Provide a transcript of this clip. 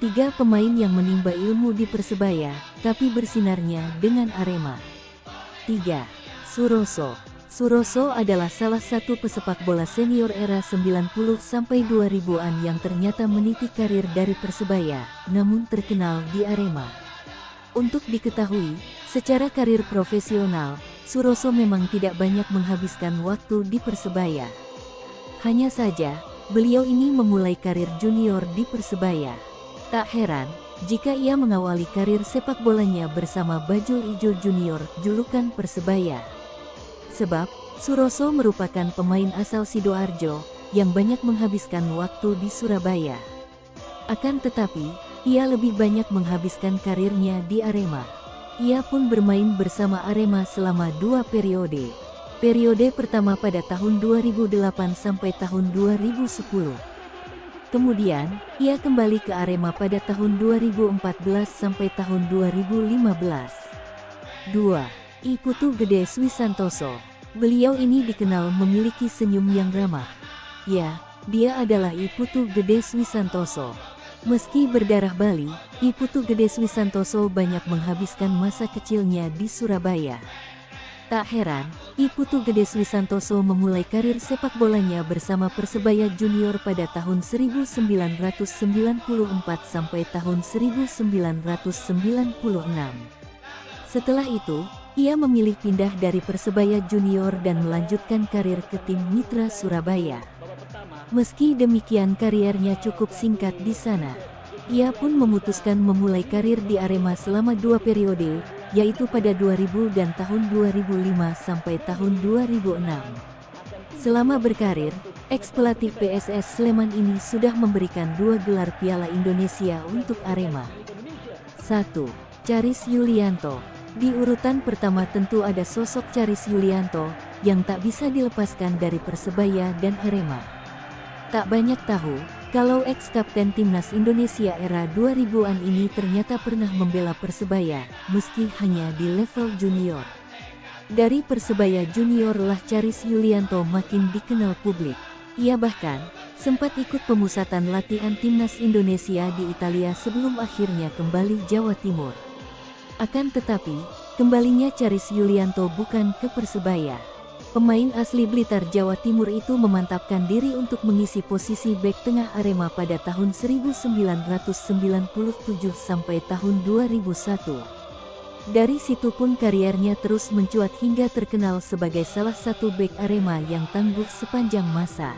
Tiga pemain yang menimba ilmu di Persebaya, tapi bersinarnya dengan Arema. 3. Suroso. Suroso adalah salah satu pesepak bola senior era 90-2000-an yang ternyata meniti karir dari Persebaya, namun terkenal di Arema. Untuk diketahui, secara karir profesional, Suroso memang tidak banyak menghabiskan waktu di Persebaya. Hanya saja, beliau ini memulai karir junior di Persebaya. Tak heran, jika ia mengawali karir sepak bolanya bersama Bajul Ijo Junior, julukan Persebaya. Sebab, Suroso merupakan pemain asal Sidoarjo, yang banyak menghabiskan waktu di Surabaya. Akan tetapi, ia lebih banyak menghabiskan karirnya di Arema. Ia pun bermain bersama Arema selama 2 periode. Periode pertama pada tahun 2008 sampai tahun 2010. Kemudian, ia kembali ke Arema pada tahun 2014 sampai tahun 2015. 2. I Putu Gede Swisantoso. Beliau ini dikenal memiliki senyum yang ramah. Ya, dia adalah I Putu Gede Swisantoso. Meski berdarah Bali, I Putu Gede Swisantoso banyak menghabiskan masa kecilnya di Surabaya. Tak heran, I Putu Gede Swisantoso memulai karir sepak bolanya bersama Persebaya Junior pada tahun 1994 sampai tahun 1996. Setelah itu, ia memilih pindah dari Persebaya Junior dan melanjutkan karir ke tim Mitra Surabaya. Meski demikian karirnya cukup singkat di sana. Ia pun memutuskan memulai karir di Arema selama 2 periode, yaitu pada 2000 dan tahun 2005 sampai tahun 2006. Selama berkarir, ex-pelatih PSS Sleman ini sudah memberikan 2 gelar Piala Indonesia untuk Arema. 1. Charis Yulianto. Di urutan pertama tentu ada sosok Charis Yulianto, yang tak bisa dilepaskan dari Persebaya dan Arema. Tak banyak tahu, kalau ex-kapten timnas Indonesia era 2000-an ini ternyata pernah membela Persebaya, meski hanya di level junior. Dari Persebaya Junior lah Charis Yulianto makin dikenal publik. Ia bahkan sempat ikut pemusatan latihan timnas Indonesia di Italia sebelum akhirnya kembali Jawa Timur. Akan tetapi, kembalinya Charis Yulianto bukan ke Persebaya. Pemain asli Blitar Jawa Timur itu memantapkan diri untuk mengisi posisi bek tengah Arema pada tahun 1997 sampai tahun 2001. Dari situ pun kariernya terus mencuat hingga terkenal sebagai salah satu bek Arema yang tangguh sepanjang masa.